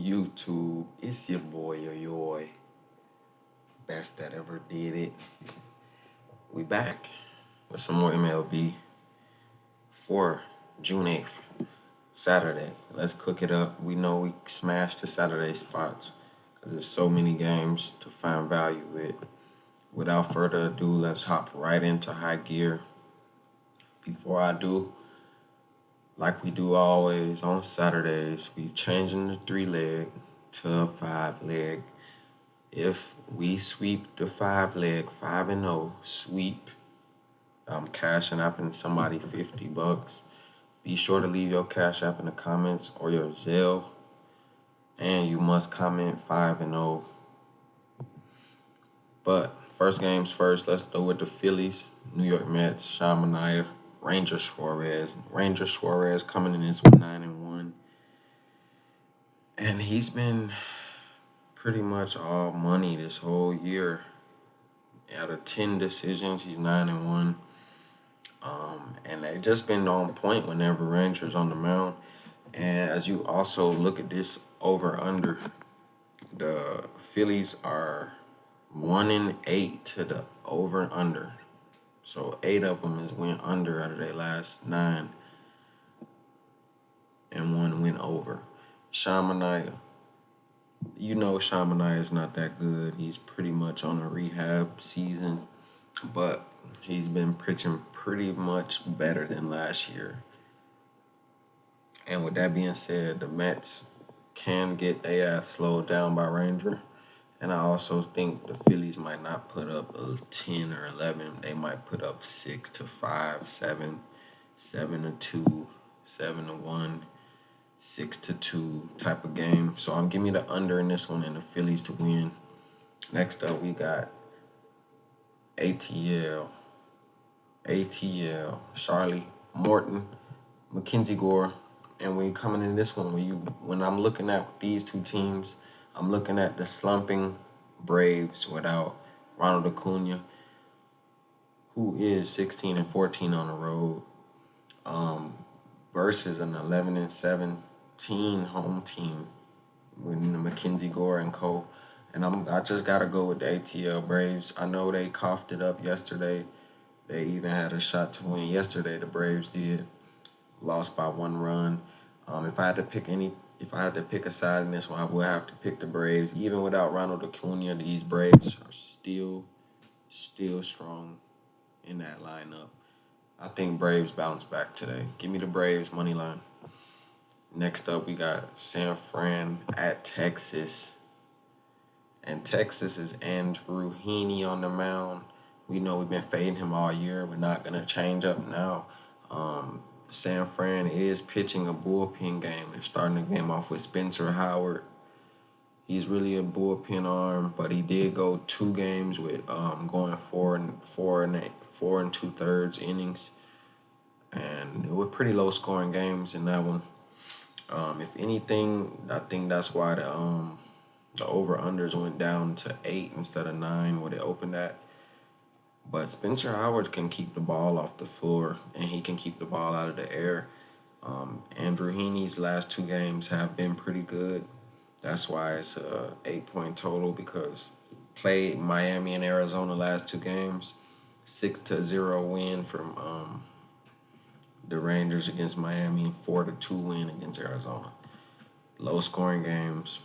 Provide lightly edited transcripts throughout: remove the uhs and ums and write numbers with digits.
YouTube. It's your boy, yo, best that ever did it. We back with some more MLB for June 8th, Saturday. Let's cook it up. We know we smashed the Saturday spots because there's so many games to find value with. Without further ado, let's hop right into high gear. Before I do, like we do always on Saturdays, we changing the 3-leg to a 5-leg. If we sweep the 5-leg, 5-0 sweep, I'm cashing up in somebody $50. Be sure to leave your cash app in the comments or your Zelle, and you must comment 5-0. But first games first, let's go with the Phillies, New York Mets, Sean Manaea, Ranger Suarez coming in this one 9-1. And he's been pretty much all money this whole year. Out of 10 decisions, he's 9-1. And they've just been on point whenever Rangers on the mound. And as you also look at this over-under, the Phillies are 1-8 to the over-under. So 8 of them has went under out of their last 9, and 1 went over. Sean Manaea, you know Sean Manaea is not that good. He's pretty much on a rehab season, but he's been pitching pretty much better than last year. And with that being said, the Mets can get their ass slowed down by Ranger. And I also think the Phillies might not put up a 10 or 11. They might put up 6-5, 7, 7-2, 7-1, 6-2 type of game. So I'm giving you the under in this one and the Phillies to win. Next up, we got ATL, Charlie Morton, Mackenzie Gore. And when you're coming in this one, when I'm looking at these two teams, I'm looking at the slumping Braves without Ronald Acuna, who is 16-14 on the road, versus an 11-17 home team with Mackenzie Gore and co. And I just gotta go with the ATL Braves. I know they coughed it up yesterday. They even had a shot to win yesterday. The Braves did, lost by 1 run. If I had to pick a side in this one, I would have to pick the Braves. Even without Ronald Acuna, these Braves are still strong in that lineup. I think Braves bounce back today. Give me the Braves money line. Next up, we got San Fran at Texas. And Texas is Andrew Heaney on the mound. We know we've been fading him all year. We're not going to change up now. San Fran is pitching a bullpen game. They're starting the game off with Spencer Howard. He's really a bullpen arm, but he did go 2 games with going 4 2/3 innings, and it were pretty low scoring games in that one. If anything, I think that's why the over unders went down to 8 instead of 9 where they opened at. But Spencer Howard can keep the ball off the floor, and he can keep the ball out of the air. Andrew Heaney's last 2 games have been pretty good. That's why it's a 8-point total, because he played Miami and Arizona last 2 games. 6-0 win from the Rangers against Miami, and 4-2 win against Arizona. Low scoring games.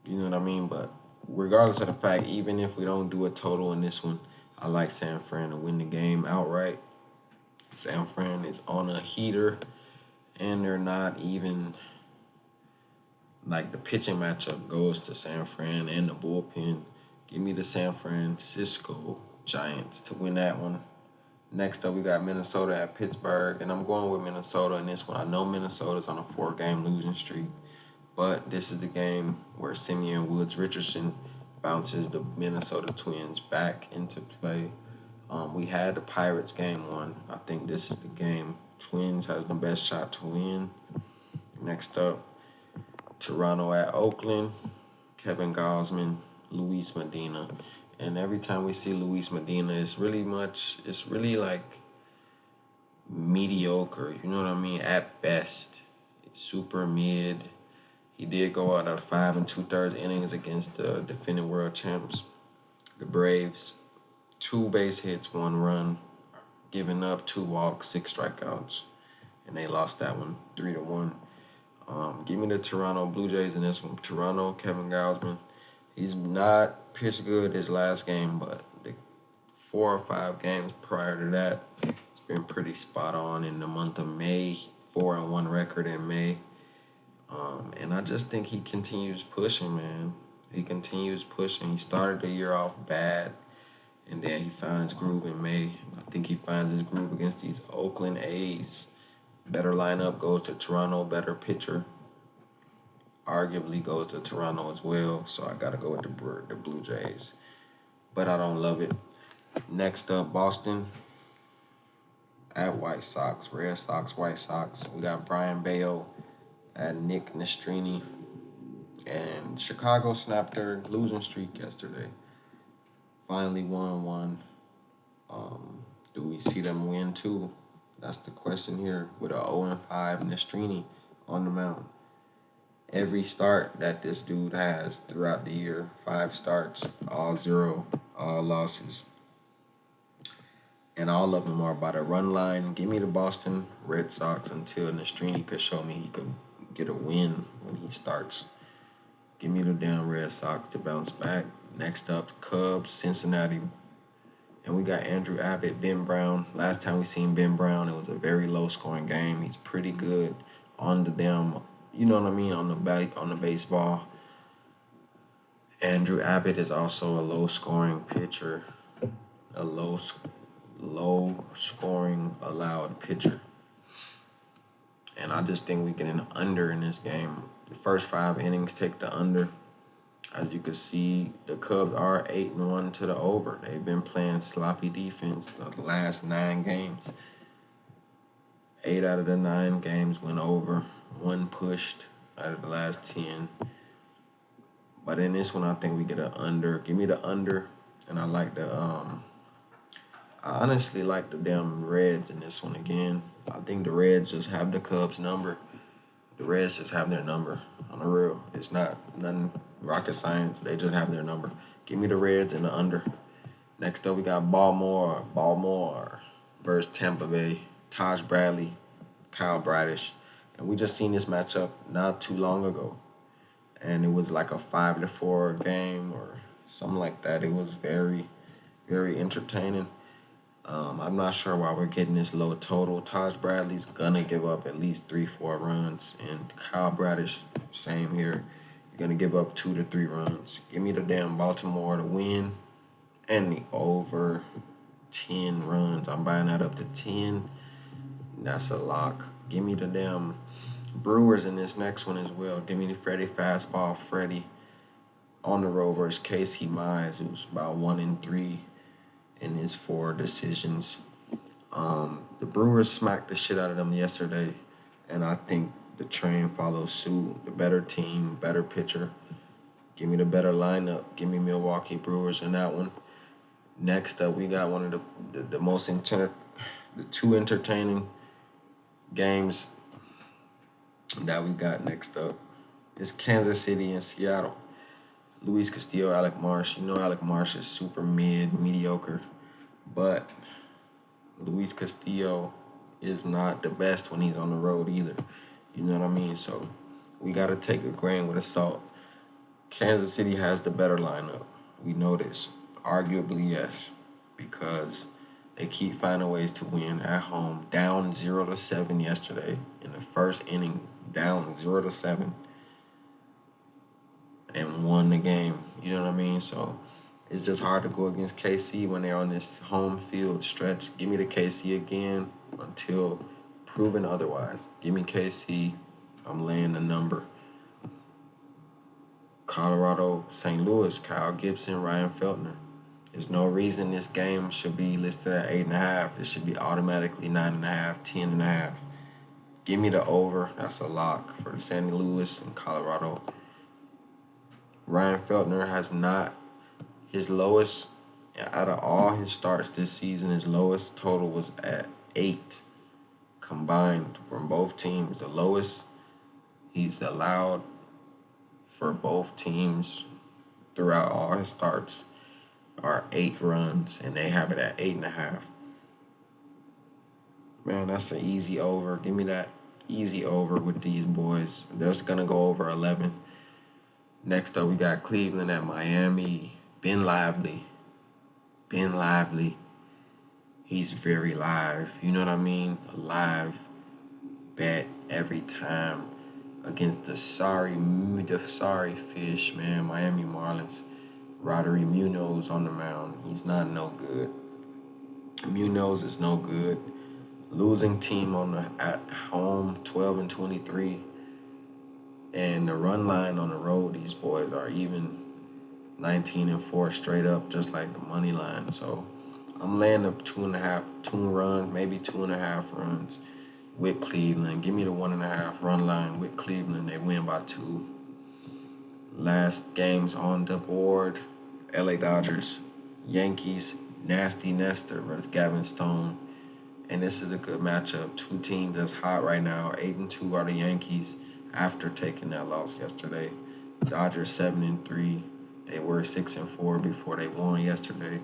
You know what I mean? But regardless of the fact, even if we don't do a total in this one, I like San Fran to win the game outright. San Fran is on a heater, and they're not even, like, the pitching matchup goes to San Fran and the bullpen. Give me the San Francisco Giants to win that one. Next up, we got Minnesota at Pittsburgh, and I'm going with Minnesota in this one. I know Minnesota's on a 4-game losing streak, but this is the game where Simeon Woods-Richardson bounces the Minnesota Twins back into play. We had the Pirates game 1. I think this is the game. Twins has the best shot to win. Next up, Toronto at Oakland, Kevin Gausman, Luis Medina. And every time we see Luis Medina, it's really like mediocre. You know what I mean? At best, it's super mid. He did go out of 5 2/3 innings against the defending world champs, the Braves. 2 base hits, 1 run, giving up 2 walks, 6 strikeouts, and they lost that one 3-1. Give me the Toronto Blue Jays in this one. Toronto, Kevin Gausman. He's not pitched good his last game, but the 4 or 5 games prior to that, it's been pretty spot on in the month of May. 4-1 record in May. And I just think he continues pushing, man. He continues pushing. He started the year off bad, and then he found his groove in May. I think he finds his groove against these Oakland A's. Better lineup goes to Toronto, better pitcher arguably goes to Toronto as well. So I got to go with the Blue Jays. But I don't love it. Next up, Boston at White Sox. Red Sox, White Sox. We got Brian Bale at Nick Nastrini. And Chicago snapped their losing streak yesterday. Finally won one. Do we see them win two? That's the question here with a 0-5 Nastrini on the mound. Every start that this dude has throughout the year, 5 starts, all 0, all losses. And all of them are by the run line. Give me the Boston Red Sox until Nastrini could show me he could get a win when he starts. Give me the damn Red Sox to bounce back. Next up, Cubs, Cincinnati. And we got Andrew Abbott, Ben Brown. Last time we seen Ben Brown, it was a very low-scoring game. He's pretty good on the damn, you know what I mean, on the baseball. Andrew Abbott is also a low-scoring pitcher, a low-scoring allowed pitcher. And I just think we get an under in this game. The first 5 innings take the under. As you can see, the Cubs are 8-1 to the over. They've been playing sloppy defense the last 9 games. 8 out of the 9 games went over. 1 pushed out of the last 10. But in this one, I think we get an under. Give me the under. And I like I honestly like the damn Reds in this one again. I think the Reds just have the Cubs' number. The Reds just have their number on the real. It's not nothing rocket science. They just have their number. Give me the Reds and the under. Next up, we got Baltimore versus Tampa Bay. Taj Bradley, Kyle Bradish. And we just seen this matchup not too long ago. And it was like a 5-4 game or something like that. It was very, very entertaining. I'm not sure why we're getting this low total. Taj Bradley's gonna give up at least 3-4 runs, and Kyle Bradish, same here. You're gonna give up 2 to 3 runs. Give me the damn Baltimore to win, and the over 10 runs. I'm buying that up to 10. That's a lock. Give me the damn Brewers in this next one as well. Give me the Freddie fastball. Freddie on the road versus Casey Mize, who's about 1-3. In his 4 decisions. The Brewers smacked the shit out of them yesterday, and I think the train follows suit. The better team, better pitcher. Give me the better lineup. Give me Milwaukee Brewers in that one. Next up, we got one of the 2 entertaining games that we got next up. It's Kansas City and Seattle. Luis Castillo, Alec Marsh. You know Alec Marsh is super mediocre. But Luis Castillo is not the best when he's on the road either. You know what I mean? So we got to take a grain with salt. Kansas City has the better lineup. We know this. Arguably, yes. Because they keep finding ways to win at home. Down 0-7 yesterday in the first inning. Down 0-7. And won the game. You know what I mean? So it's just hard to go against KC when they're on this home field stretch. Give me the KC again until proven otherwise. Give me KC. I'm laying the number. Colorado, St. Louis, Kyle Gibson, Ryan Feltner. There's no reason this game should be listed at 8.5. It should be automatically 9.5, 10.5. Give me the over. That's a lock for the St. Louis and Colorado. Ryan Feltner has not, his lowest, out of all his starts this season, his lowest total was at 8 combined from both teams. The lowest he's allowed for both teams throughout all his starts are 8 runs, and they have it at 8.5. Man, that's an easy over. Give me that easy over with these boys. They're just gonna go over 11. Next up, we got Cleveland at Miami. Ben Lively. Ben Lively. He's very live. You know what I mean? A live bet every time against the sorry fish, man. Miami Marlins. Roddery Munoz on the mound. He's not no good. Munoz is no good. Losing team at home, 12-23, and the run line on the road. These boys are even 19-4 straight up, just like the money line. So I'm laying up 2 runs, maybe 2.5 runs with Cleveland. Give me the 1.5 run line with Cleveland. They win by 2. Last games on the board: LA Dodgers, Yankees, Nasty Nestor versus Gavin Stone. And this is a good matchup. Two teams that's hot right now. 8-2 are the Yankees after taking that loss yesterday. Dodgers 7-3. They were 6-4 before they won yesterday.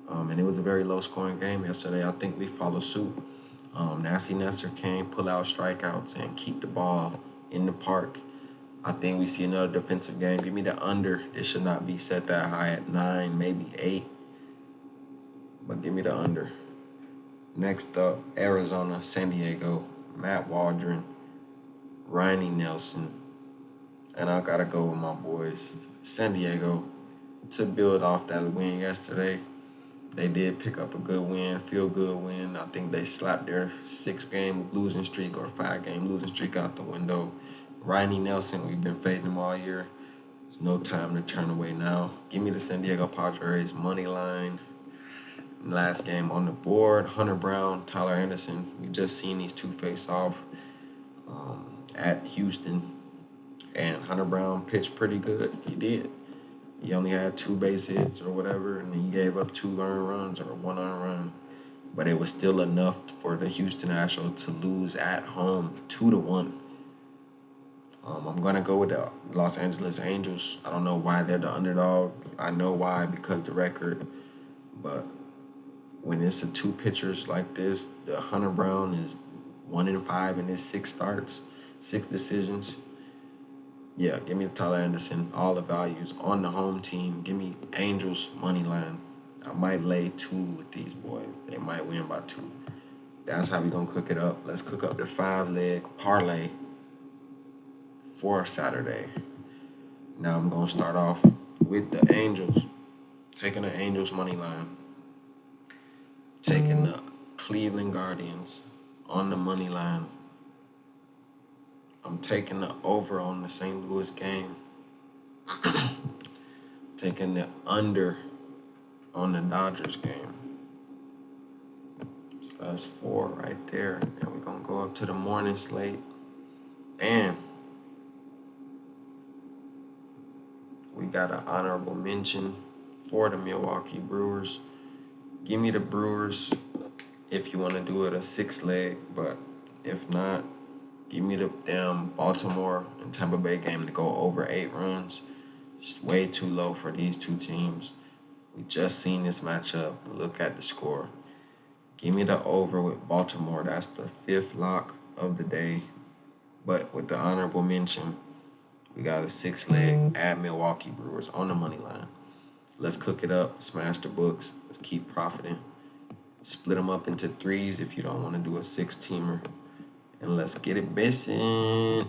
And it was a very low-scoring game yesterday. I think we follow suit. Nasty Nestor can pull out strikeouts and keep the ball in the park. I think we see another defensive game. Give me the under. It should not be set that high at 9, maybe 8. But give me the under. Next up, Arizona, San Diego, Matt Waldron, Ronnie Nelson. And I got to go with my boys, San Diego, to build off that win yesterday. They did pick up a good win, feel-good win. I think they slapped their 6-game losing streak or 5-game losing streak out the window. Ronnie Nelson, we've been fading him all year. There's no time to turn away now. Give me the San Diego Padres money line. Last game on the board: Hunter Brown, Tyler Anderson. We just seen these two face off at Houston, and Hunter Brown pitched pretty good. He did. He only had 2 base hits or whatever, and he gave up 2 earned runs or 1 earned run. But it was still enough for the Houston Astros to lose at home 2-1. I'm gonna go with the Los Angeles Angels. I don't know why they're the underdog. I know why, because the record, but when it's a 2 pitchers like this, the Hunter Brown is 1-5 in his 6 starts, 6 decisions. Yeah, give me the Tyler Anderson, all the values on the home team. Give me Angels money line. I might lay 2 with these boys. They might win by 2. That's how we gonna cook it up. Let's cook up the 5-leg parlay for Saturday. Now I'm gonna start off with the Angels, taking the Angels money line. Taking the Cleveland Guardians on the money line. I'm taking the over on the St. Louis game. Taking the under on the Dodgers game. So that's 4 right there. And we're going to go up to the morning slate. And we got an honorable mention for the Milwaukee Brewers. Give me the Brewers if you want to do it a 6-leg, but if not, give me the damn Baltimore and Tampa Bay game to go over 8 runs. It's way too low for these two teams. We just seen this matchup. Look at the score. Give me the over with Baltimore. That's the 5th lock of the day. But with the honorable mention, we got a 6-leg at Milwaukee Brewers on the money line. Let's cook it up, smash the books. Let's keep profiting. Split them up into 3s if you don't want to do a 6-teamer. And let's get it missing.